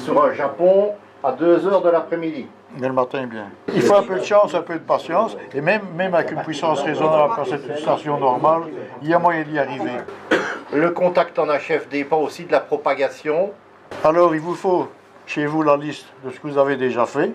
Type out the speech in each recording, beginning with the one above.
sur un Japon à 2 heures de l'après-midi. Mais le matin, bien. Il faut un peu de chance, un peu de patience, et même avec une puissance raisonnable, quand c'est une station normale, il y a moyen d'y arriver. Le contact en HF dépend aussi de la propagation. Alors, il vous faut chez vous la liste de ce que vous avez déjà fait.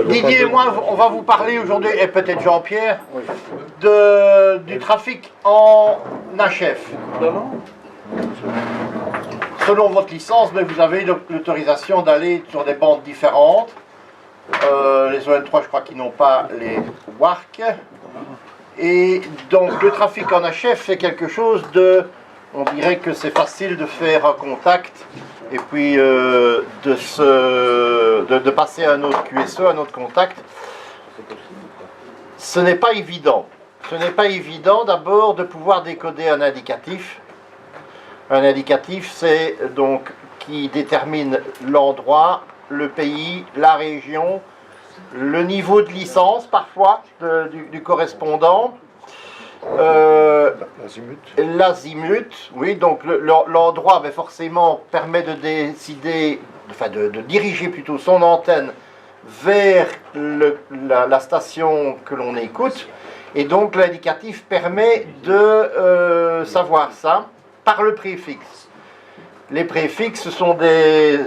Didier et moi, on va vous parler aujourd'hui, et peut-être Jean-Pierre, du trafic en HF. Selon votre licence, vous avez l'autorisation d'aller sur des bandes différentes. Les ON3, je crois qu'ils n'ont pas les WARC. Et donc le trafic en HF, c'est quelque chose de... On dirait que c'est facile de faire un contact et puis de passer à un autre QSE, un autre contact. Ce n'est pas évident. Ce n'est pas évident d'abord de pouvoir décoder un indicatif. Un indicatif, c'est donc qui détermine l'endroit, le pays, la région, le niveau de licence parfois du correspondant. L'azimut, oui, donc l'endroit forcément permet de décider, enfin de diriger plutôt son antenne vers la station que l'on écoute, et donc l'indicatif permet de savoir ça par le préfixe. Les préfixes, ce sont des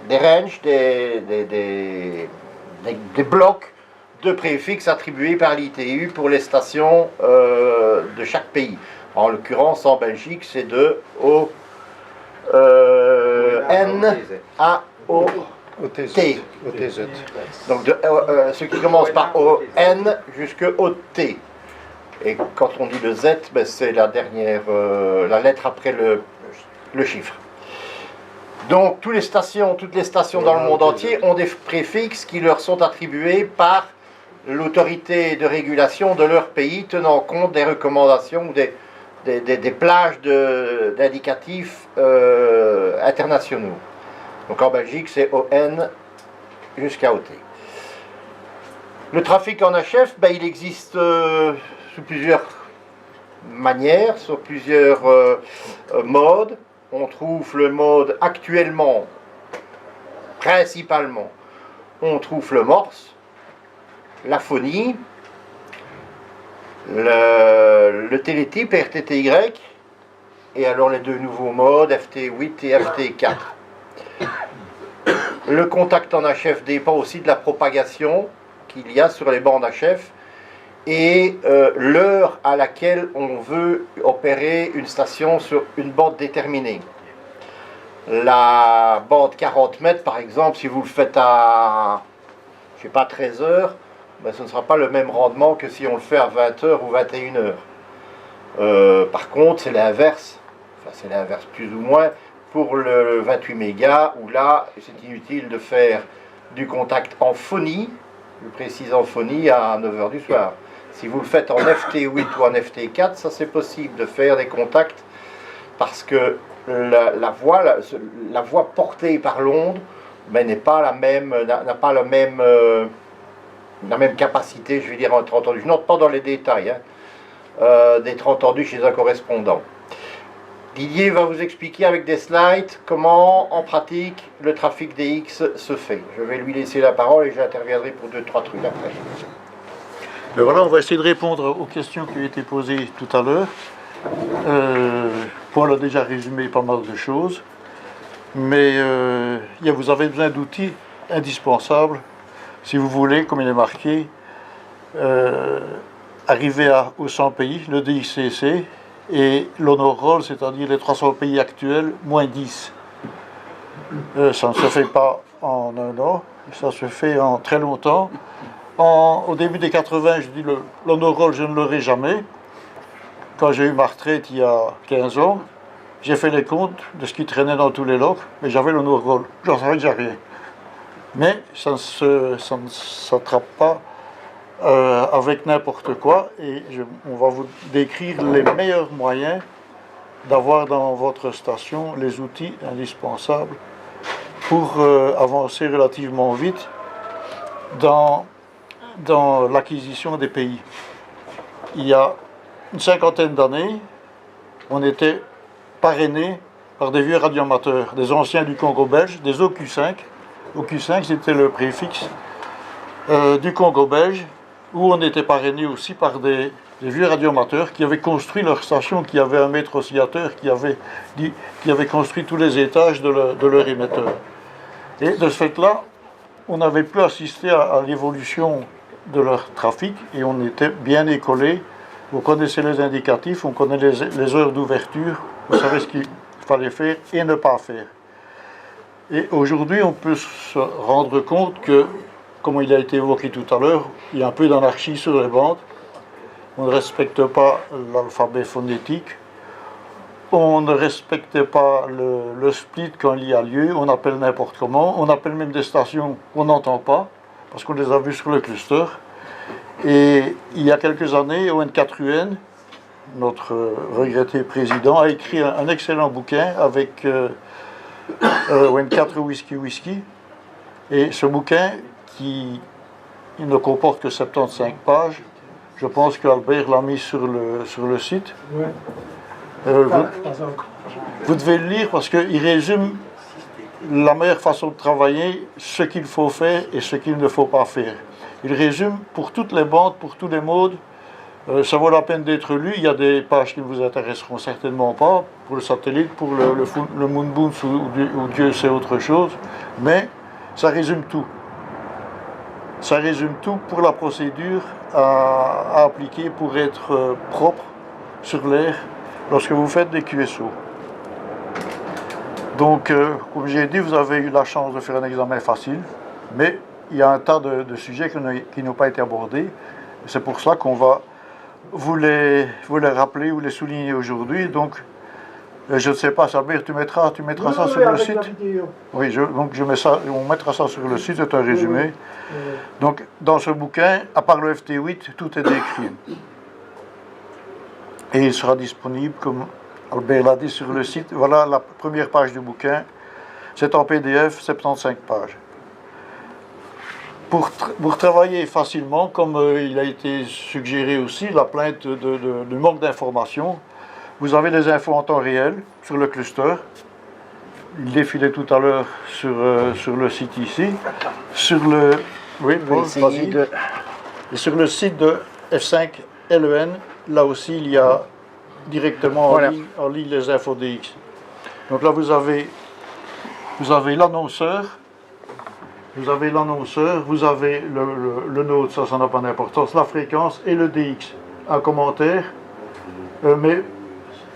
ranges, des blocs de préfixes attribués par l'ITU pour les stations de chaque pays. En l'occurrence, en Belgique, c'est de N à T. Donc ce qui commence par N jusqu'au T. Et quand on dit le Z, c'est la dernière, la lettre après le chiffre. Donc toutes les stations dans le monde entier ont des préfixes qui leur sont attribués par l'autorité de régulation de leur pays, tenant compte des recommandations ou des plages d'indicatifs internationaux. Donc en Belgique, c'est ON jusqu'à OT. Le trafic en HF, il existe sous plusieurs manières, sur plusieurs modes. On trouve le mode actuellement, principalement, on trouve le morse, la phonie, le télétype RTTY, et alors les deux nouveaux modes, FT8 et FT4. Le contact en HF dépend aussi de la propagation qu'il y a sur les bandes HF et l'heure à laquelle on veut opérer une station sur une bande déterminée. La bande 40 mètres, par exemple, si vous le faites à, je sais pas, 13 heures, ce ne sera pas le même rendement que si on le fait à 20 heures ou 21 heures. Par contre, c'est l'inverse, enfin c'est l'inverse plus ou moins, pour le 28 mégas, où là, c'est inutile de faire du contact en phonie, je précise en phonie, à 9 heures du soir. Si vous le faites en FT8 ou en FT4, ça c'est possible de faire des contacts parce que la voix portée par l'onde n'a pas la même capacité, je vais dire, d'être entendue. Je n'entre pas dans les détails, d'être entendu chez un correspondant. Didier va vous expliquer avec des slides comment, en pratique, le trafic DX se fait. Je vais lui laisser la parole et j'interviendrai pour 2-3 trucs après. Mais voilà, on va essayer de répondre aux questions qui ont été posées tout à l'heure. Paul a déjà résumé pas mal de choses, mais vous avez besoin d'outils indispensables, si vous voulez, comme il est marqué, arriver au 100 pays, le DXCC, et l'honor roll, c'est-à-dire les 300 pays actuels, moins 10. Ça ne se fait pas en un an, ça se fait en très longtemps. Au début des 80, je dis l'honor roll, je ne l'aurai jamais. Quand j'ai eu ma retraite il y a 15 ans, j'ai fait les comptes de ce qui traînait dans tous les logs, mais j'avais l'honor roll, j'en savais déjà rien. Mais ça ne s'attrape pas avec n'importe quoi, et on va vous décrire les meilleurs moyens d'avoir dans votre station les outils indispensables pour avancer relativement vite dans l'acquisition des pays. Il y a une cinquantaine d'années, on était parrainé par des vieux radioamateurs, des anciens du Congo belge, des OQ5. OQ5, c'était le préfixe du Congo belge, où on était parrainé aussi par des vieux radioamateurs qui avaient construit leur station, qui avaient un maître oscillateur, qui avait construit tous les étages de leur émetteur. Et de ce fait-là, on n'avait plus assisté à l'évolution de leur trafic et on était bien écollé. Vous connaissez les indicatifs, on connaît les heures d'ouverture, vous savez ce qu'il fallait faire et ne pas faire. Et aujourd'hui, on peut se rendre compte que, comme il a été évoqué tout à l'heure, il y a un peu d'anarchie sur les bandes. On ne respecte pas l'alphabet phonétique. On ne respecte pas le split quand il y a lieu. On appelle n'importe comment. On appelle même des stations qu'on n'entend pas, parce qu'on les a vues sur le cluster. Et il y a quelques années, ON4UN, notre regretté président, a écrit un excellent bouquin avec ON4 Whisky. Et ce bouquin, qui ne comporte que 75 pages, je pense qu'Albert l'a mis sur le site. Vous devez le lire parce qu'il résume la meilleure façon de travailler, ce qu'il faut faire et ce qu'il ne faut pas faire. Il résume pour toutes les bandes, pour tous les modes. Ça vaut la peine d'être lu. Il y a des pages qui ne vous intéresseront certainement pas, pour le satellite, pour le Moon Boons ou Dieu sait autre chose, mais ça résume tout. Ça résume tout pour la procédure à appliquer pour être propre sur l'air lorsque vous faites des QSO. Donc, comme j'ai dit, vous avez eu la chance de faire un examen facile, mais il y a un tas de sujets qui n'ont pas été abordés. C'est pour cela qu'on va vous les rappeler ou les souligner aujourd'hui. Donc, je ne sais pas, Sabir, tu mettras ça sur le site. Oui, donc on mettra ça sur le site, c'est un résumé. Donc, dans ce bouquin, à part le FT8, tout est décrit. Et il sera disponible, comme Albert l'a dit, sur le site. Voilà la première page du bouquin. C'est en PDF, 75 pages. Pour travailler facilement, comme il a été suggéré aussi, la plainte du manque d'informations, vous avez les infos en temps réel sur le cluster. Il défilait tout à l'heure sur le site ici. Sur le, oui, Paul, vas-y. Et sur le site de F5LEN, là aussi, il y a directement en ligne les infos DX. Donc là, vous avez l'annonceur. Vous avez l'annonceur, vous avez le node, ça n'a pas d'importance, la fréquence et le DX. Un commentaire, mais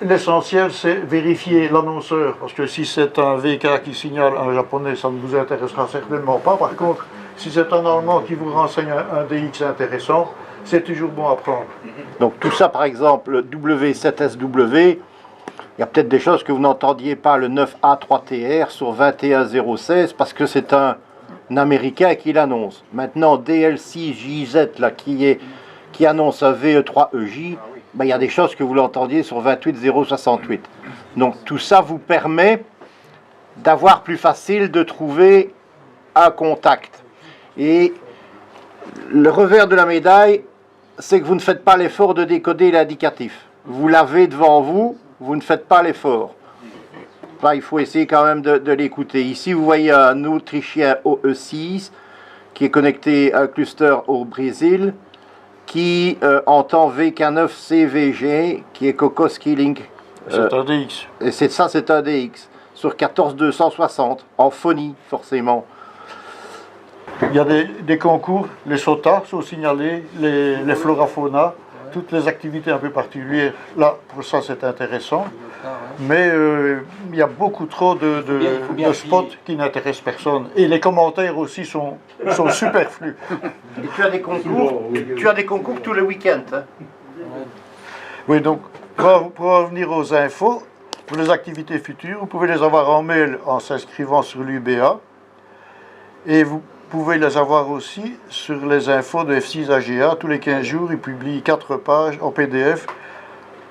l'essentiel c'est vérifier l'annonceur, parce que si c'est un VK qui signale un japonais, ça ne vous intéressera certainement pas. Par contre, si c'est un allemand qui vous renseigne un DX intéressant, c'est toujours bon à prendre. Donc tout ça, par exemple, W7SW, il y a peut-être des choses que vous n'entendiez pas, le 9A3TR sur 21016, parce que c'est un américain qui l'annonce. Maintenant, DLC-JZ, là, qui annonce un VE3EJ, ben, il y a des choses que vous l'entendiez sur 28068. Donc tout ça vous permet d'avoir plus facile de trouver un contact. Et le revers de la médaille, c'est que vous ne faites pas l'effort de décoder l'indicatif. Vous l'avez devant vous, vous ne faites pas l'effort. Enfin, il faut essayer quand même de l'écouter. Ici, vous voyez un Autrichien OE6 qui est connecté à un cluster au Brésil, qui entend VK9CVG, qui est Cocos Link. C'est un DX. Et c'est un DX, sur 14260, en phonie, forcément. Il y a des concours, les SOTA sont signalés, les Flora-Fauna, toutes les activités un peu particulières. Là, pour ça, c'est intéressant. Mais il y a beaucoup trop de spots qui n'intéressent personne. Et les commentaires aussi sont superflus. Et tu as des concours tous les week-ends. Hein? Oui, donc, pour revenir aux infos, pour les activités futures, vous pouvez les avoir en mail en s'inscrivant sur l'UBA. Et pouvez les avoir aussi sur les infos de F6AGA. Tous les 15 jours, ils publient 4 pages en PDF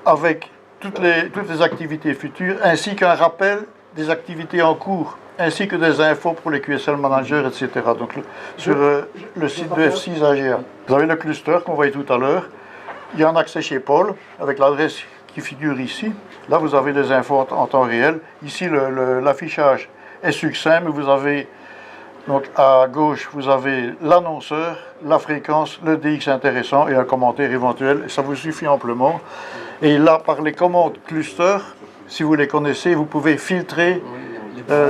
avec toutes les activités futures, ainsi qu'un rappel des activités en cours, ainsi que des infos pour les QSL managers, etc. Donc sur le site de F6AGA. Vous avez le cluster qu'on voyait tout à l'heure. Il y a un accès chez Paul avec l'adresse qui figure ici. Là, vous avez les infos en temps réel. Ici, l'affichage est succinct, mais vous avez, donc à gauche, vous avez l'annonceur, la fréquence, le DX intéressant et un commentaire éventuel. Ça vous suffit amplement. Et là, par les commandes cluster, si vous les connaissez, vous pouvez filtrer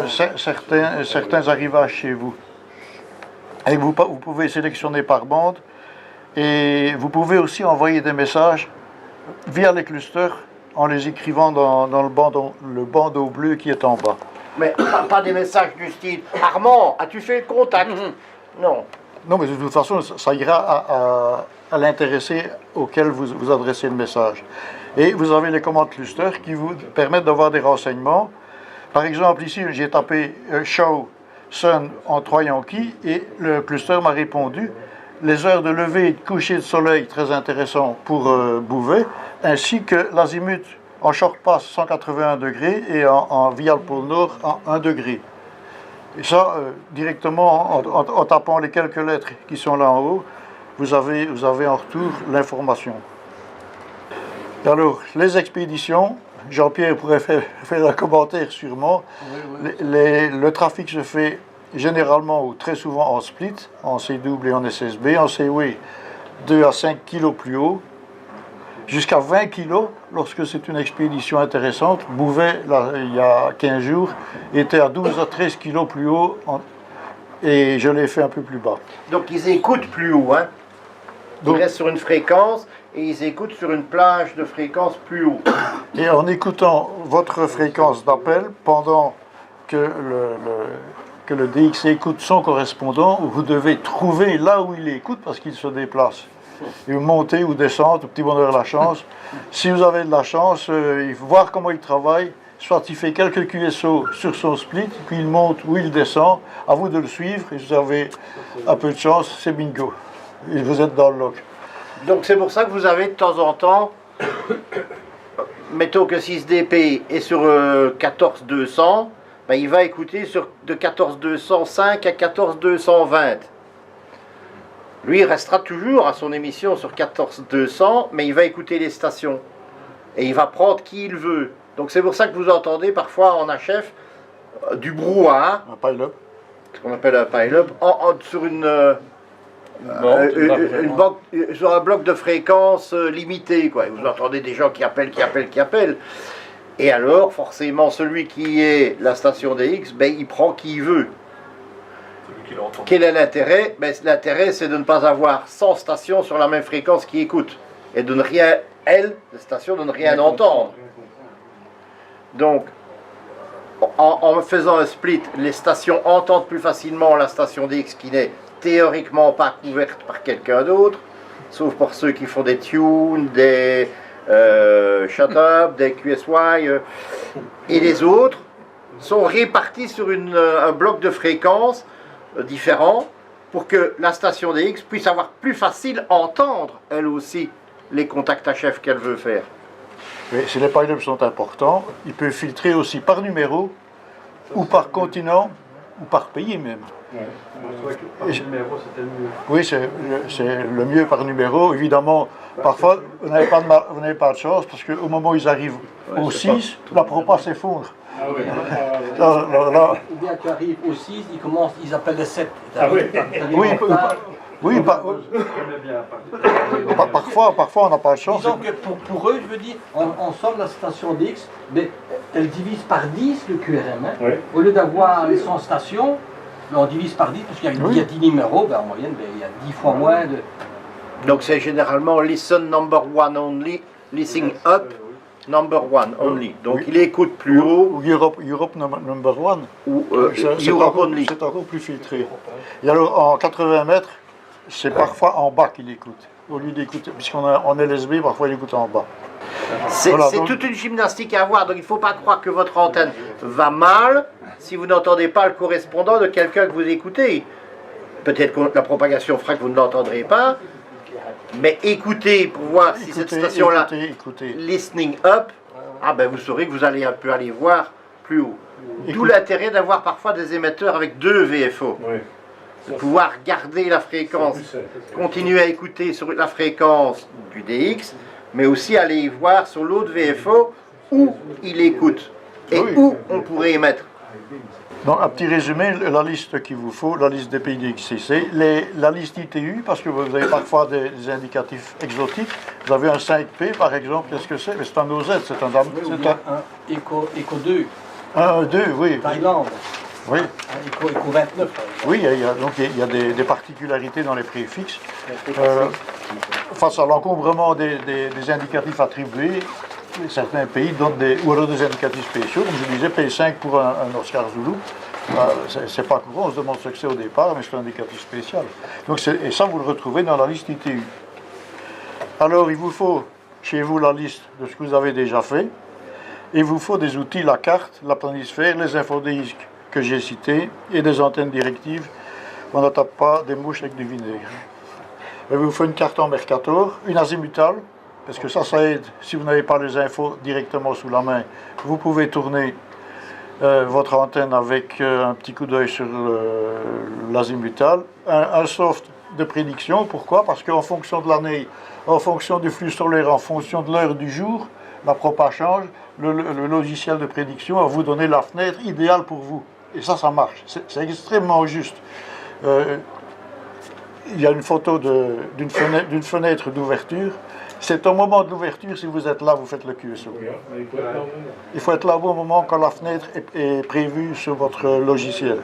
certains arrivages chez vous. Et vous pouvez sélectionner par bande. Et vous pouvez aussi envoyer des messages via les clusters en les écrivant dans le bandeau bleu qui est en bas. Mais pas des messages du style « Armand, as-tu fait le contact ?» Non. Non, mais de toute façon, ça ira à l'intéressé auquel vous adressez le message. Et vous avez les commandes cluster qui vous permettent d'avoir des renseignements. Par exemple, ici, j'ai tapé « Show Sun » en 3 Yankees et le cluster m'a répondu les heures de lever et de coucher de soleil, très intéressant pour Bouvet, ainsi que l'azimut en short pass 181 degrés et en via le pôle nord en 1 degré. Et ça, directement en tapant les quelques lettres qui sont là en haut, vous avez en retour l'information. Alors, les expéditions, Jean-Pierre pourrait faire un commentaire sûrement. Oui. Le trafic se fait généralement ou très souvent en split, en C-double et en SSB, en C-way 2 à 5 kg plus haut, jusqu'à 20 kg lorsque c'est une expédition intéressante. Bouvet, là, il y a 15 jours, était à 12 à 13 kg plus haut et je l'ai fait un peu plus bas. Donc ils écoutent plus haut, hein? Ils restent sur une fréquence et ils écoutent sur une plage de fréquence plus haut. Et en écoutant votre fréquence d'appel pendant que le DX écoute son correspondant, vous devez trouver là où il écoute parce qu'il se déplace. Et monter ou descendre, au petit bonheur la chance. Si vous avez de la chance, il faut voir comment il travaille. Soit il fait quelques QSO sur son split, puis il monte ou il descend. À vous de le suivre. Et si vous avez un peu de chance, c'est bingo. Et vous êtes dans le log. Donc c'est pour ça que vous avez de temps en temps, mettons que 6DP est sur 14200, ben il va écouter de 14205 à 14220. Lui, il restera toujours à son émission sur 14200, mais il va écouter les stations. Et il va prendre qui il veut. Donc c'est pour ça que vous entendez parfois en HF du brouhaha. Un pile-up. Ce qu'on appelle un pile-up. Sur sur un bloc de fréquence limité, quoi. Vous entendez des gens qui appellent. Et alors, forcément, celui qui est la station DX, ben, il prend qui il veut. Quel est l'intérêt? Ben, l'intérêt, c'est de ne pas avoir 100 stations sur la même fréquence qui écoutent. Et de ne rien, les stations, de ne rien entendre. Donc, en faisant un split, les stations entendent plus facilement la station DX qui n'est théoriquement pas couverte par quelqu'un d'autre, sauf pour ceux qui font des tunes, des shut-up, des QSY, et les autres sont répartis sur un bloc de fréquences différents pour que la station DX puisse avoir plus facile à entendre, elle aussi, les contacts HF qu'elle veut faire. Mais si les pile-ups sont importants, il peut filtrer aussi par numéro, ou par continent, ou par pays même. Ouais. Par numéro, c'était le mieux. Oui, c'est le mieux par numéro. Évidemment, parfois, vous n'avez pas de chance, parce qu'au moment où ils arrivent au 6, la propa s'effondre. Ah oui. Ou bien tu arrives au 6, ils appellent le 7. Ah oui. Parfois on n'a pas de chance. Disons que pour eux, je veux dire, en somme, la station DX, elle divise par 10 le QRM. Hein. Oui. Au lieu d'avoir 100 stations, on divise par 10, parce qu'il y a 10 numéros, en moyenne, il y a 10 fois moins de... Donc c'est généralement listen number one only, listen up number one only. Donc il écoute plus haut. Ou Europe number one. Ou Europe only. C'est encore plus filtré. Et alors en 80 mètres, c'est parfois en bas qu'il écoute. Au lieu d'écouter, puisqu'on est LSB, parfois il écoute en bas. C'est toute une gymnastique à avoir, donc il ne faut pas croire que votre antenne va mal si vous n'entendez pas le correspondant de quelqu'un que vous écoutez. Peut-être que la propagation fera que vous ne l'entendrez pas, mais écoutez pour voir si cette station-là, listening up, ah ben vous saurez que vous allez un peu aller voir plus haut. D'où l'intérêt d'avoir parfois des émetteurs avec 2 VFO. Oui. De pouvoir garder la fréquence, continuer à écouter sur la fréquence du DX, mais aussi aller voir sur l'autre VFO où il écoute et où on pourrait émettre. Donc, un petit résumé, la liste qu'il vous faut, la liste des pays DXCC, la liste ITU, parce que vous avez parfois des indicatifs exotiques. Vous avez un 5P, par exemple, qu'est-ce que c'est? C'est un OZ, c'est un Eco 2. Un 2, oui. Thaïlande. Oui. Un Eco 29. Oui, il y a des particularités dans les préfixes. Face à l'encombrement des indicatifs attribués, certains pays donnent ou alors des indicatifs spéciaux, comme je disais, P5 pour un Oscar Zulu. C'est pas courant, on se demande ce que c'est au départ, mais c'est un indicatif spécial. Donc et ça, vous le retrouvez dans la liste ITU. Alors, il vous faut chez vous la liste de ce que vous avez déjà fait. Il vous faut des outils, la carte, la planisphère, les infodisques que j'ai cités et des antennes directives. On ne tape pas des mouches avec du vinaigre. Il vous faut une carte en Mercator, une azimutale, parce que ça aide. Si vous n'avez pas les infos directement sous la main, vous pouvez tourner votre antenne avec un petit coup d'œil sur l'azimutale. Un soft de prédiction, pourquoi? Parce qu'en fonction de l'année, en fonction du flux solaire, en fonction de l'heure du jour, la propa change, le logiciel de prédiction va vous donner la fenêtre idéale pour vous. Et ça marche. C'est extrêmement juste. Il y a une photo d'une fenêtre d'ouverture. C'est au moment de l'ouverture, si vous êtes là, vous faites le QSO. Il faut être là au bon moment quand la fenêtre est prévue sur votre logiciel.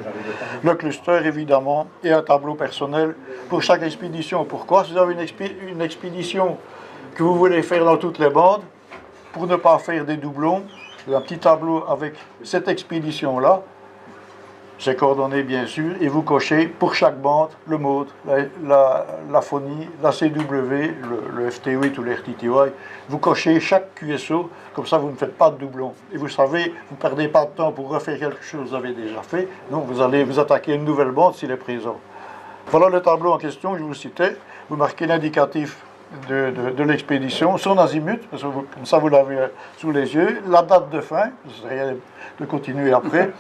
Le cluster, évidemment, et un tableau personnel pour chaque expédition. Pourquoi? Si vous avez une expédition que vous voulez faire dans toutes les bandes, pour ne pas faire des doublons, un petit tableau avec cette expédition-là, c'est coordonné bien sûr, et vous cochez pour chaque bande le mode, la phonie, la CW, le FT8 ou le RTTY. Vous cochez chaque QSO, comme ça vous ne faites pas de doublons. Et vous savez, vous ne perdez pas de temps pour refaire quelque chose que vous avez déjà fait, donc vous allez vous attaquer à une nouvelle bande s'il est présent. Voilà le tableau en question que je vous citais. Vous marquez l'indicatif de l'expédition, son azimut, parce que comme ça vous l'avez sous les yeux, la date de fin, ça serait de continuer après,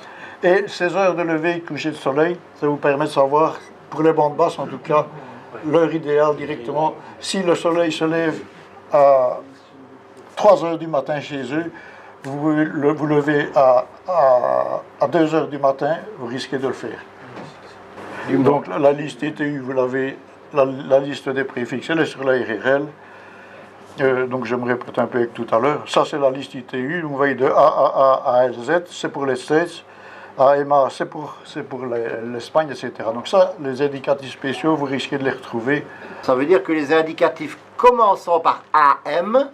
et 16 heures de lever et coucher de soleil, ça vous permet de savoir, pour les bandes basses en tout cas, l'heure idéale directement. Si le soleil se lève à 3 heures du matin chez eux, vous levez à 2 heures du matin, vous risquez de le faire. Donc la liste ITU, vous l'avez. La liste des préfixes, elle est sur la RRL. Donc je me répète un peu avec tout à l'heure. Ça, c'est la liste ITU. Vous voyez de AAA à LZ, c'est pour les States. AMA, c'est pour l'Espagne, etc. Donc ça, les indicatifs spéciaux, vous risquez de les retrouver. Ça veut dire que les indicatifs commençant par AM,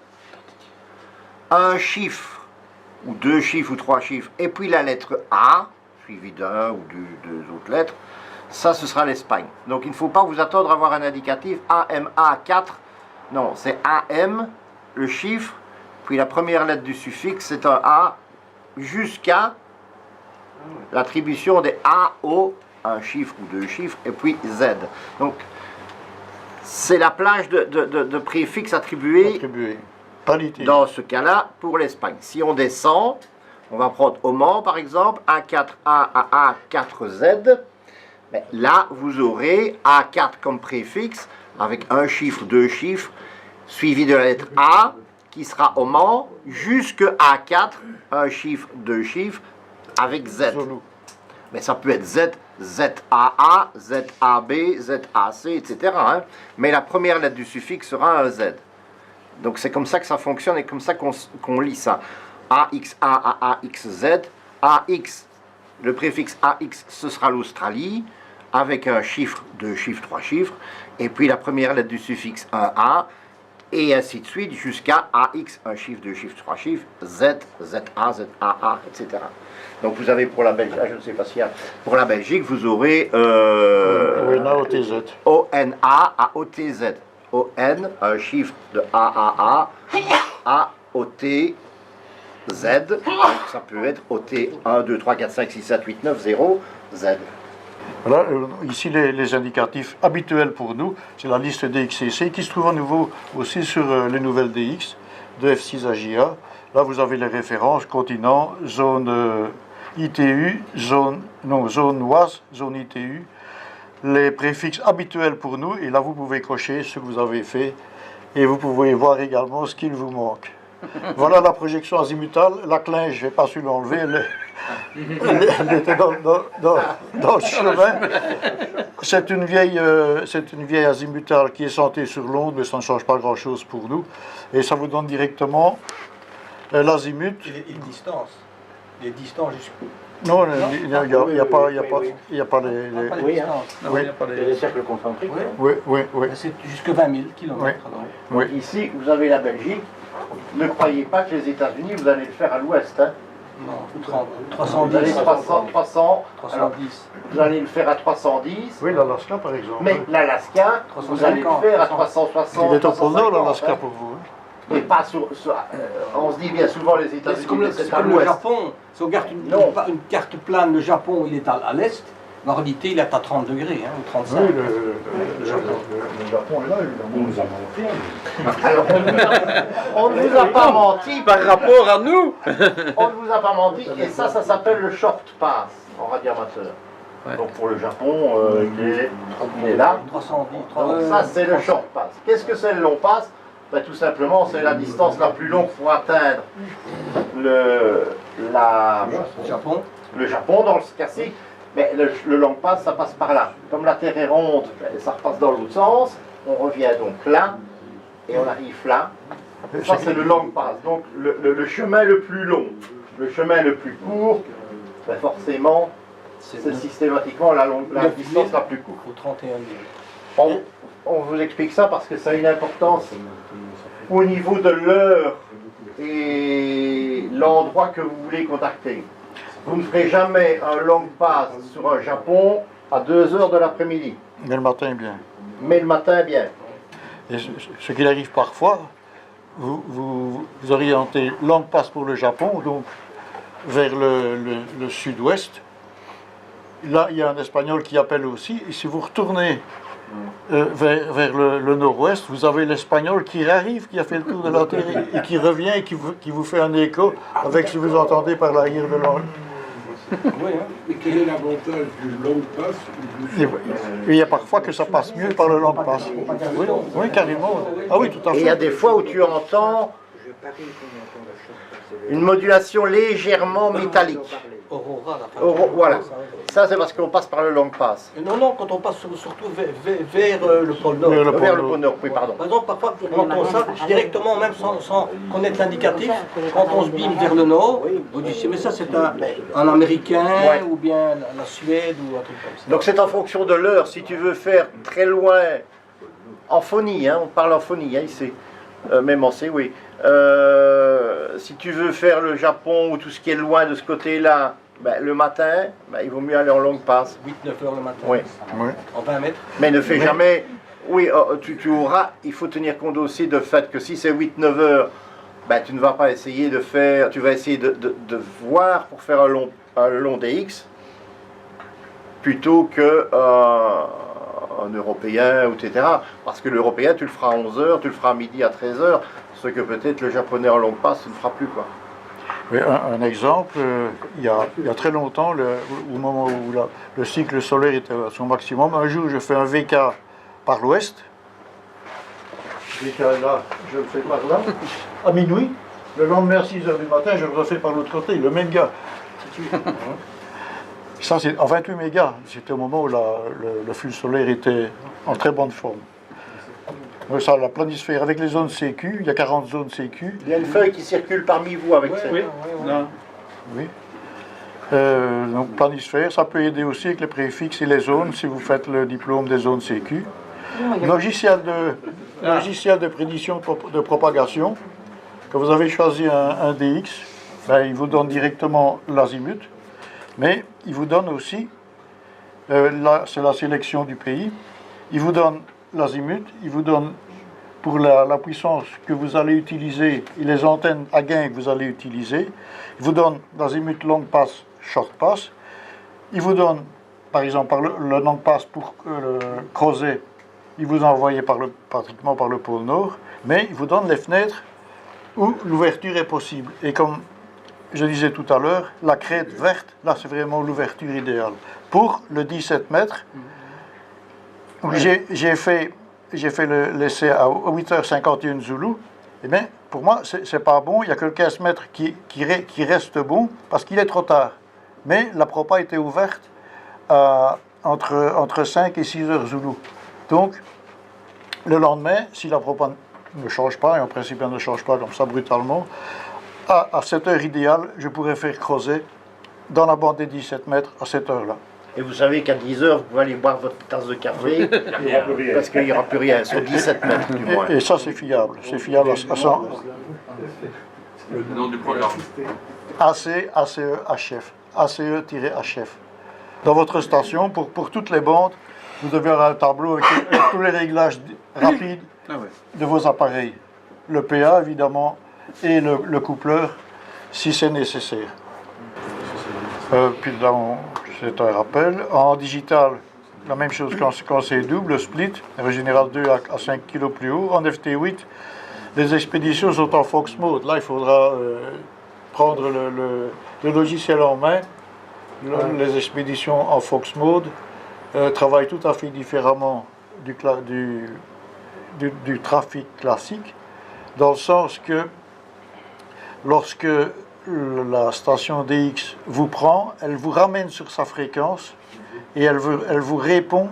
un chiffre, ou 2 chiffres, ou 3 chiffres, et puis la lettre A, suivie d'un ou deux autres lettres, ça, ce sera l'Espagne. Donc, il ne faut pas vous attendre à avoir un indicatif AMA4. Non, c'est AM, le chiffre, puis la première lettre du suffixe, c'est un A, jusqu'à l'attribution des AO, un chiffre ou 2 chiffres, et puis Z. Donc, c'est la plage de préfixes attribués. Dans ce cas-là, pour l'Espagne. Si on descend, on va prendre au Mans, par exemple, A4A à A4Z. Mais là, vous aurez A4 comme préfixe, avec un chiffre, 2 chiffres, suivi de la lettre A, qui sera au Mans, jusque A4, un chiffre, 2 chiffres, avec Z. Mais ça peut être Z, ZAA, ZAB, ZAC, etc. Hein. Mais la première lettre du suffixe sera un Z. Donc c'est comme ça que ça fonctionne et comme ça qu'on lit ça. AXA à AXZ, AX, le préfixe AX, ce sera l'Australie, avec un chiffre, 2 chiffres, 3 chiffres, et puis la première lettre du suffixe, un A, et ainsi de suite, jusqu'à AX, un chiffre, 2 chiffres, 3 chiffres, Z, ZA, ZAA, etc. Donc vous avez pour la Belgique, je ne sais pas s'il y a, pour la Belgique, vous aurez ONA, OTZ. ONA à OTZ. ON, un chiffre de AAA, AOT, Z, donc ça peut être OT 1, 2, 3, 4, 5, 6, 7, 8, 9, 0, Z. Voilà, ici les indicatifs habituels pour nous, c'est la liste DXCC qui se trouve à nouveau aussi sur les nouvelles DX de F6 à JA. Là vous avez les références, continent, zone ITU, zone OAS, zone ITU, les préfixes habituels pour nous, et là vous pouvez cocher ce que vous avez fait et vous pouvez voir également ce qu'il vous manque. Voilà la projection azimutale. La clinge, je n'ai pas su l'enlever, elle était dans le chemin. C'est une vieille azimutale qui est centrée sur l'onde, mais ça ne change pas grand-chose pour nous. Et ça vous donne directement l'azimut. Et distance. Les distances jusqu'où? Non, il n'y a pas les... Oui, hein. Oui. Il y a des cercles concentriques. Oui. C'est jusque 20 000 km. Oui. Ici, vous avez la Belgique. Ne croyez pas que les États-Unis, vous allez le faire à l'ouest. Hein. Non, Vous 310. allez 300, alors, 310. vous allez le faire à 310. Oui, l'Alaska par exemple. Mais l'Alaska, vous allez le faire à 360. Il est au pôle Nord, 350, l'Alaska, hein. pour vous. Et pas on se dit bien souvent les États-Unis. C'est comme le l'ouest. Japon. Si on regarde une carte plane, le Japon, il est à l'est. Mais en réalité, il est à 30 degrés, ou 35. Oui, le Japon est là, évidemment. On nous a menti. Alors, on ne vous a pas menti. Par rapport à nous. On ne vous a pas menti. Et ça s'appelle le short pass en radioamateur. Ouais. Donc pour le Japon, il est là. 310. Donc ça, c'est le short pass. Qu'est-ce que c'est le long pass? Ben, tout simplement, c'est la distance la plus longue pour atteindre le Japon dans ce cas-ci. Mais le long pass, ça passe par là. Comme la Terre est ronde, ben, ça repasse dans l'autre sens. On revient donc là et on arrive là. Ça, c'est le long pass. Donc le chemin le plus long, le chemin le plus court, ben, forcément, c'est systématiquement la distance la plus courte. Au 31 000. On vous explique ça parce que ça a une importance au niveau de l'heure et l'endroit que vous voulez contacter. Vous ne ferez jamais un long pass sur un Japon à 2 heures de l'après-midi. Mais le matin, bien. Mais le matin, bien. Et ce qu'il arrive parfois, vous orientez long pass pour le Japon, donc vers le sud-ouest. Là, il y a un Espagnol qui appelle aussi. Et si vous retournez vers le nord-ouest, vous avez l'Espagnol qui arrive, qui a fait le tour de la Terre et qui revient et qui vous fait un écho avec ce que vous entendez par l'arrière de l'angle. Oui, hein. Et quel est l'avantage du long pass? Et il y a parfois que ça passe mieux par le long pass. Oui, carrément. Ah oui, tout à Et il y a fait. des fois où tu entends une modulation légèrement métallique. Aurora, Voilà. Ça, c'est parce qu'on passe par le long pass. Non, quand on passe surtout vers le pôle Nord. Vers le pôle Nord, oui, pardon. Par exemple, parfois, on entend ça directement, même sans connaître l'indicatif, quand on se bime vers le Nord, on dit, mais ça, c'est un Américain, Ouais. ou bien la Suède, ou un truc comme ça. Donc c'est en fonction de l'heure. Si tu veux faire très loin, en phonie, hein, on parle en phonie, hein, ici, même en C, oui. Si tu veux faire le Japon ou tout ce qui est loin de ce côté-là, ben, le matin, ben, il vaut mieux aller en longue passe. 8-9 heures le matin, Oui. en 20 mètres. Mais ne fais jamais... Oui, tu auras... Il faut tenir compte aussi du fait que si c'est 8-9 heures, ben, tu ne vas pas essayer de faire... Tu vas essayer de voir pour faire un long DX plutôt que un européen, etc. Parce que l'européen, tu le feras à 11 heures, tu le feras à midi, à 13 heures, ce que peut-être le japonais en longue passe ne fera plus, quoi. Oui, un exemple, il y a très longtemps, au moment où le cycle solaire était à son maximum, un jour je fais un VK par l'ouest. VK là, je le fais par là, à minuit. Le lendemain à 6 h du matin, je le refais par l'autre côté, le même gars. Ça, c'est en 28 mégas. C'était au moment où le flux solaire était en très bonne forme. Ça, la planisphère, avec les zones CQ, il y a 40 zones CQ. Il y a une feuille qui circule parmi vous avec ça. Oui. Donc planisphère, ça peut aider aussi avec les préfixes et les zones si vous faites le diplôme des zones CQ. Logiciel de prédiction de propagation. Quand vous avez choisi un DX, ben, il vous donne directement l'azimut, mais il vous donne aussi, c'est la sélection du pays, il vous donne l'azimut, il vous donne pour la puissance que vous allez utiliser et les antennes à gain que vous allez utiliser, il vous donne l'azimut long pass, short pass, il vous donne par exemple, par le nom de passe pour creuser, il vous envoie pratiquement par le pôle Nord, mais il vous donne les fenêtres où l'ouverture est possible. Et comme je disais tout à l'heure, la crête verte, là c'est vraiment l'ouverture idéale. Pour le 17 mètres, j'ai fait l'essai à 8h51 Zulu. Eh bien, pour moi, c'est pas bon. Il n'y a que le 15 mètres qui reste bon parce qu'il est trop tard. Mais la propa était ouverte entre 5 et 6 heures Zulu. Donc, le lendemain, si la propa ne change pas, et en principe elle ne change pas comme ça brutalement, à cette heure idéale, je pourrais faire creuser dans la bande des 17 mètres à cette heure-là. Et vous savez qu'à 10 heures, vous pouvez aller boire votre tasse de café, parce qu'il n'y aura plus rien, sur 17 mètres du moins. Et ça, c'est fiable. C'est fiable à 100. Le nom du programme. ACE-HF. ACE-HF. Dans votre station, pour toutes les bandes, vous devez avoir un tableau avec tous les réglages rapides de vos appareils. Le PA, évidemment, et le coupleur, si c'est nécessaire. Puis là, c'est un rappel. En digital, la même chose quand c'est double, split, en général 2 à 5 kg plus haut. En FT8, les expéditions sont en Fox Mode. Là, il faudra prendre le logiciel en main. Les expéditions en Fox Mode travaillent tout à fait différemment du trafic classique, dans le sens que lorsque la station DX vous prend, elle vous ramène sur sa fréquence et elle vous répond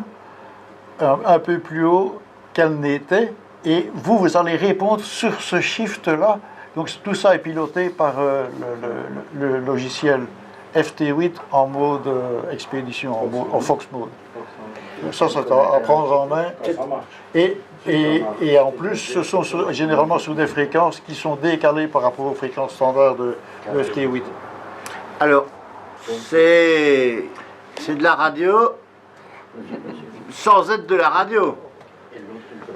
un peu plus haut qu'elle n'était, et vous allez répondre sur ce shift-là. Donc tout ça est piloté par le logiciel FT8 en mode expédition, en Fox Mode. Ça, c'est à prendre en main. Et en plus, ce sont généralement sur des fréquences qui sont décalées par rapport aux fréquences standards de FT8. Alors, c'est de la radio sans être de la radio.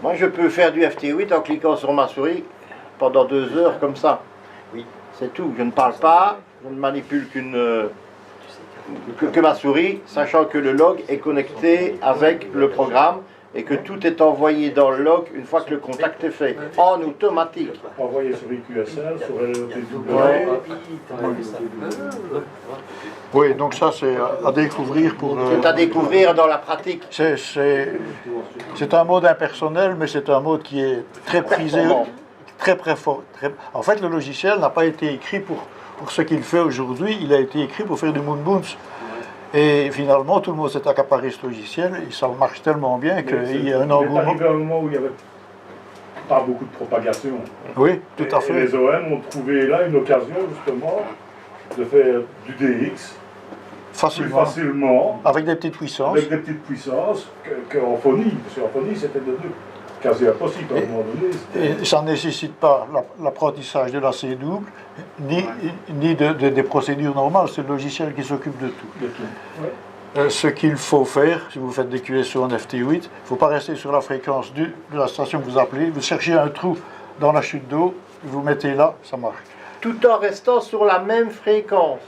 Moi, je peux faire du FT8 en cliquant sur ma souris pendant 2 heures comme ça. Oui. C'est tout. Je ne parle pas, je ne manipule que ma souris, sachant que le log est connecté avec le programme et que tout est envoyé dans le log une fois que le contact est fait, en automatique. Envoyé sur IQSL, sur LTW. Oui, donc ça c'est à découvrir pour... C'est à découvrir dans la pratique. C'est un mode impersonnel, mais c'est un mode qui est très prisé, très fort. En fait, le logiciel n'a pas été écrit pour ce qu'il fait aujourd'hui, il a été écrit pour faire du moon bounce. Et finalement, tout le monde s'est accaparé ce logiciel, et ça marche tellement bien qu'il y a un engouement. C'est arrivé à un moment où il n'y avait pas beaucoup de propagation. Oui, tout à fait. Et les OM ont trouvé là une occasion, justement, de faire du DX plus facilement, avec des petites puissances. Avec des petites puissances qu'en phonie. Parce qu'en phonie, c'était devenu quasi impossible à un moment donné. Et ça ne nécessite pas l'apprentissage de la C double, ni des procédures normales. C'est le logiciel qui s'occupe de tout. Ce qu'il faut faire, si vous faites des QSO en FT8, il ne faut pas rester sur la fréquence de la station que vous appelez. Vous cherchez un trou dans la chute d'eau, vous mettez là, ça marche. Tout en restant sur la même fréquence.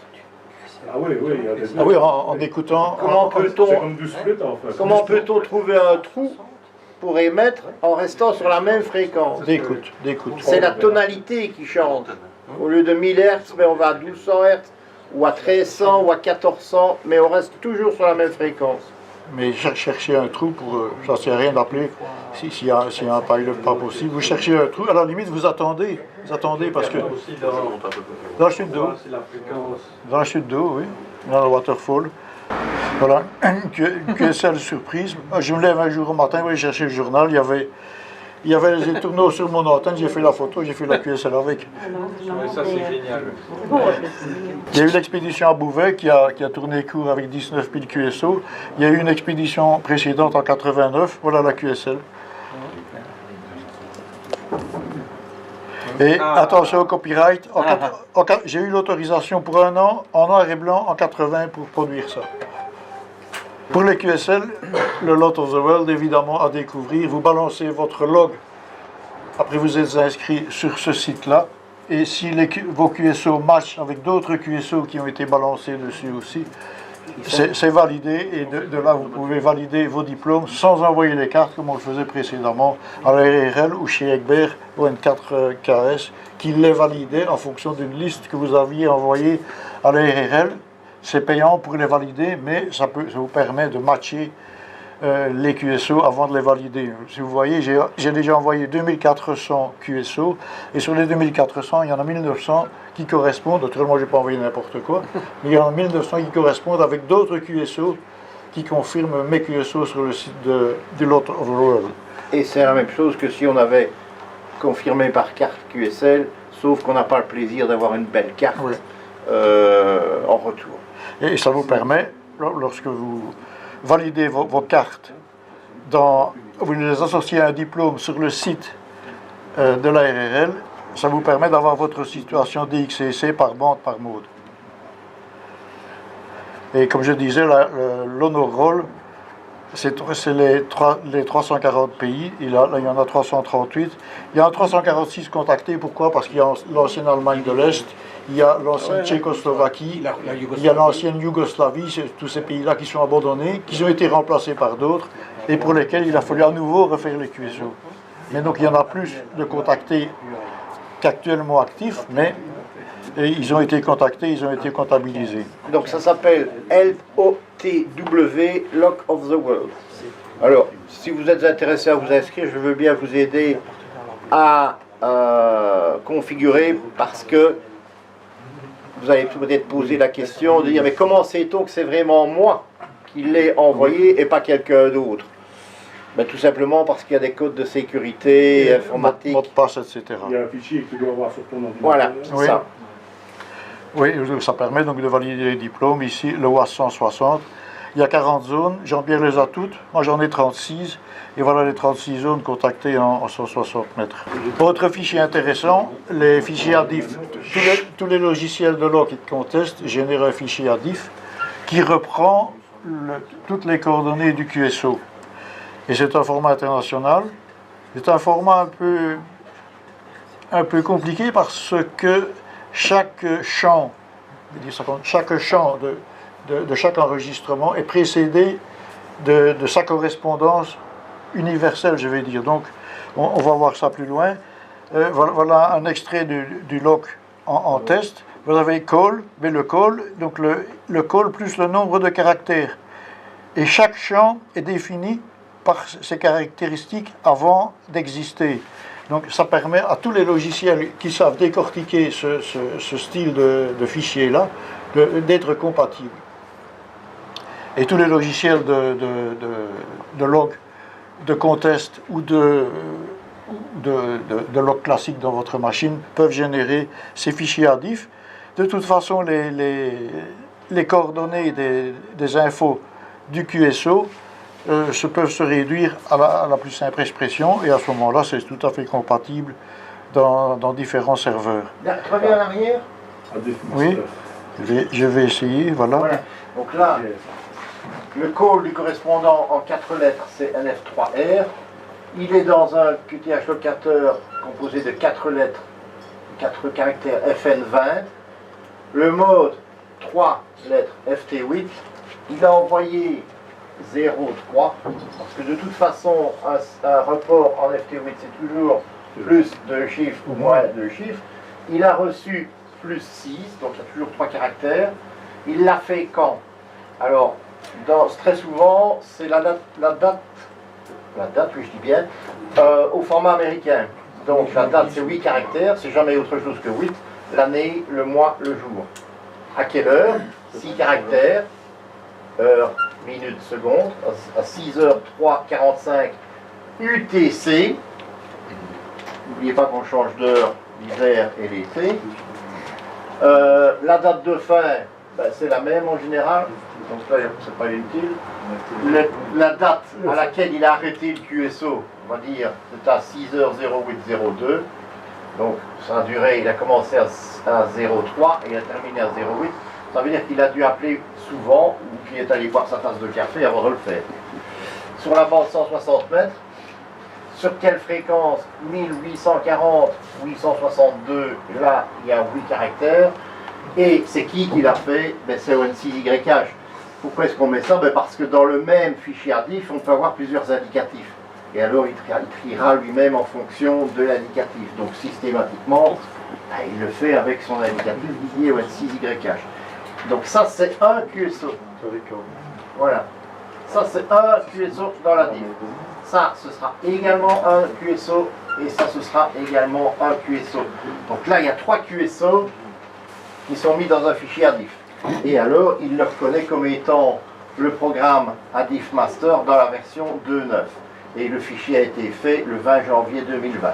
Ah oui, il y a des... Ah oui, en écoutant... C'est comme du split, en fait. Comment peut-on trouver un trou pour émettre en restant sur la même fréquence? D'écoute. C'est la tonalité qui change. Au lieu de 1000 Hz, mais on va à 1200 Hz, ou à 1300, ou à 1400, mais on reste toujours sur la même fréquence. Mais chercher un trou pour... ça ne sert à rien d'appeler s'il y a un pilot pas possible. Vous cherchez un trou, à la limite vous attendez parce que... Dans la chute d'eau. Dans la chute d'eau, oui. Dans le waterfall. Voilà, une QSL surprise. Je me lève un jour au matin, oui, chercher le journal, il y avait les étourneaux sur mon antenne, j'ai fait la photo, j'ai fait la QSL avec. Ça c'est génial. Il y a eu l'expédition à Bouvet qui a tourné court avec 19 000 QSO. Il y a eu une expédition précédente en 89, voilà la QSL. Et attention au copyright, j'ai eu l'autorisation pour 1 an, en noir et blanc, en 80 pour produire ça. Pour les QSL, le Lot of the World, évidemment, à découvrir. Vous balancez votre log, après vous êtes inscrit sur ce site-là, et si vos QSO matchent avec d'autres QSO qui ont été balancés dessus aussi, c'est validé et de là vous pouvez valider vos diplômes sans envoyer les cartes comme on le faisait précédemment à la RRL ou chez Egbert ou N4KS qui les validait en fonction d'une liste que vous aviez envoyée à la RRL. C'est payant pour les valider, mais ça vous permet de matcher les QSO avant de les valider. Si vous voyez, j'ai déjà envoyé 2400 QSO et sur les 2400, il y en a 1900 qui correspondent, naturellement je n'ai pas envoyé n'importe quoi, mais il y en a 1900 qui correspondent avec d'autres QSO qui confirment mes QSO sur le site du Lot of the World. Et c'est la même chose que si on avait confirmé par carte QSL, sauf qu'on n'a pas le plaisir d'avoir une belle carte Oui. en retour. Et ça vous permet, lorsque vous validez vos cartes, vous les associez à un diplôme sur le site de la RRL, ça vous permet d'avoir votre situation DXCC par bande, par mode. Et comme je disais, l'Honor Roll, c'est les 340 pays, là il y en a 338. Il y en a 346 contactés, pourquoi? Parce qu'il y a l'ancienne Allemagne de l'Est, il y a l'ancienne Tchécoslovaquie, il y a l'ancienne Yougoslavie, c'est tous ces pays-là qui sont abandonnés, qui ont été remplacés par d'autres, et pour lesquels il a fallu à nouveau refaire les QSO. Mais donc il y en a plus de contactés qu'actuellement actifs, mais ils ont été contactés, ils ont été comptabilisés. Donc ça s'appelle LOTW, Lock of the World. Alors, si vous êtes intéressé à vous inscrire, je veux bien vous aider à configurer, parce que vous allez peut-être poser la question de dire mais comment sait-on que c'est vraiment moi qui l'ai envoyé et pas quelqu'un d'autre? Ben, tout simplement parce qu'il y a des codes de sécurité informatique. Mot de passe, etc. Il y a un fichier que tu dois avoir sur ton ordinateur. Voilà, Oui. ça. Oui, ça permet donc de valider les diplômes. Ici, le WAS 160. Il y a 40 zones. Jean-Pierre les a toutes. Moi, j'en ai 36. Et voilà les 36 zones contactées en 160 mètres. Autre fichier intéressant, les fichiers ADIF. Tous les logiciels de log qui contestent génèrent un fichier ADIF qui reprend toutes les coordonnées du QSO. Et c'est un format international. C'est un format un peu compliqué parce que chaque champ de chaque enregistrement est précédé de sa correspondance universelle, je vais dire. Donc, on va voir ça plus loin. Voilà un extrait du log en test. Vous avez call, mais le call, donc le call plus le nombre de caractères. Et chaque champ est défini par ses caractéristiques avant d'exister. Donc ça permet à tous les logiciels qui savent décortiquer ce style de fichier-là d'être compatibles. Et tous les logiciels de log, de contest ou de log classique dans votre machine peuvent générer ces fichiers ADIF. De toute façon, les coordonnées des infos du QSO peuvent se réduire à la plus simple expression, et à ce moment-là, c'est tout à fait compatible dans différents serveurs. Reviens en arrière. Oui, je vais essayer, voilà. Voilà. Donc là, le call du correspondant en 4 lettres, c'est NF3R. Il est dans un QTH locateur composé de 4 lettres, 4 caractères FN20. Le mode, 3 lettres FT8. Il a envoyé 0,3, parce que de toute façon, un report en FT8, c'est toujours plus de chiffres ou moins de chiffres. Il a reçu plus 6, donc il y a toujours 3 caractères. Il l'a fait quand? Alors, très souvent, c'est la date, oui je dis bien, au format américain. Donc la date c'est 8 caractères, c'est jamais autre chose que 8. L'année, le mois, le jour. À quelle heure? 6 caractères, heure, minute, seconde, à 6h03:45 UTC. N'oubliez pas qu'on change d'heure l'hiver et l'été. La date de fin, ben, c'est la même en général, donc là c'est pas utile. La date à laquelle il a arrêté le QSO, on va dire, c'est à 6h08:02. Donc sa durée, il a commencé à 03 et il a terminé à 08. Ça veut dire qu'il a dû appeler souvent ou qu'il est allé boire sa tasse de café avant de le faire. Sur la bande 160 mètres, sur quelle fréquence? 1840, 862, là il y a 8 caractères. Et c'est qui l'a fait? Ben, c'est ON6YH. Pourquoi est-ce qu'on met ça? Parce que dans le même fichier ADIF, on peut avoir plusieurs indicatifs. Et alors, il triera lui-même en fonction de l'indicatif. Donc, systématiquement, il le fait avec son indicatif lié au N6YH. Donc, ça, c'est un QSO. Voilà. Ça, c'est un QSO dans la diff. Ça, ce sera également un QSO. Et ça, ce sera également un QSO. Donc là, il y a 3 QSO qui sont mis dans un fichier ADIF. Et alors, il le reconnaît comme étant le programme ADIF Master dans la version 2.9. Et le fichier a été fait le 20 janvier 2020.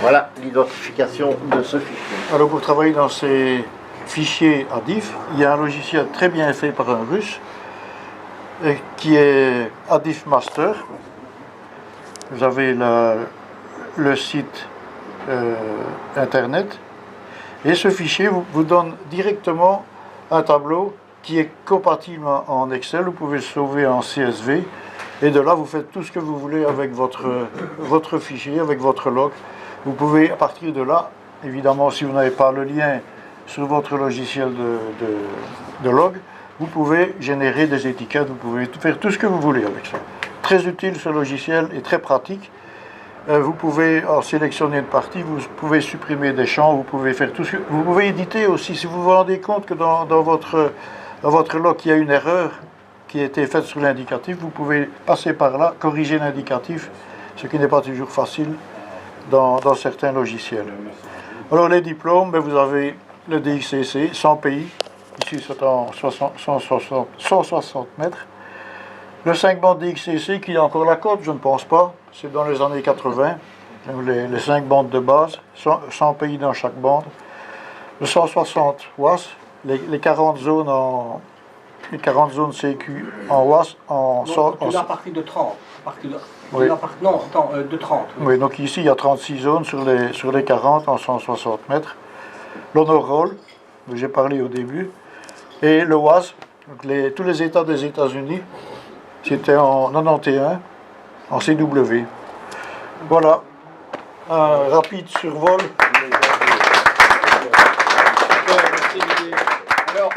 Voilà l'identification de ce fichier. Alors pour travailler dans ces fichiers ADIF, il y a un logiciel très bien fait par un russe qui est ADIF Master. Vous avez le site internet et ce fichier vous donne directement un tableau qui est compatible en Excel. Vous pouvez le sauver en CSV et de là vous faites tout ce que vous voulez avec votre fichier, avec votre log. Vous pouvez à partir de là, évidemment si vous n'avez pas le lien sur votre logiciel de log, vous pouvez générer des étiquettes, vous pouvez faire tout ce que vous voulez avec ça. Très utile ce logiciel et très pratique. Vous pouvez sélectionner une partie, vous pouvez supprimer des champs, vous pouvez faire tout ce que... Vous pouvez éditer aussi, si vous vous rendez compte que dans votre log il y a une erreur qui a été faite sur l'indicatif, vous pouvez passer par là, corriger l'indicatif, ce qui n'est pas toujours facile dans certains logiciels. Alors les diplômes, vous avez le DXCC, 100 pays, ici c'est en 160 mètres. Le 5 bandes DXCC qui a encore la cote, je ne pense pas, c'est dans les années 80, les 5 bandes de base, 100 pays dans chaque bande. Le 160 WAS, les 40 zones CQ en WAS, à partir de 30. Oui. De 30. Oui, donc ici il y a 36 zones sur les 40 en 160 mètres. L'honor roll, dont j'ai parlé au début, et le WAS, donc tous les États des États-Unis, c'était en 91, en CW. Voilà, un rapide survol. Alors,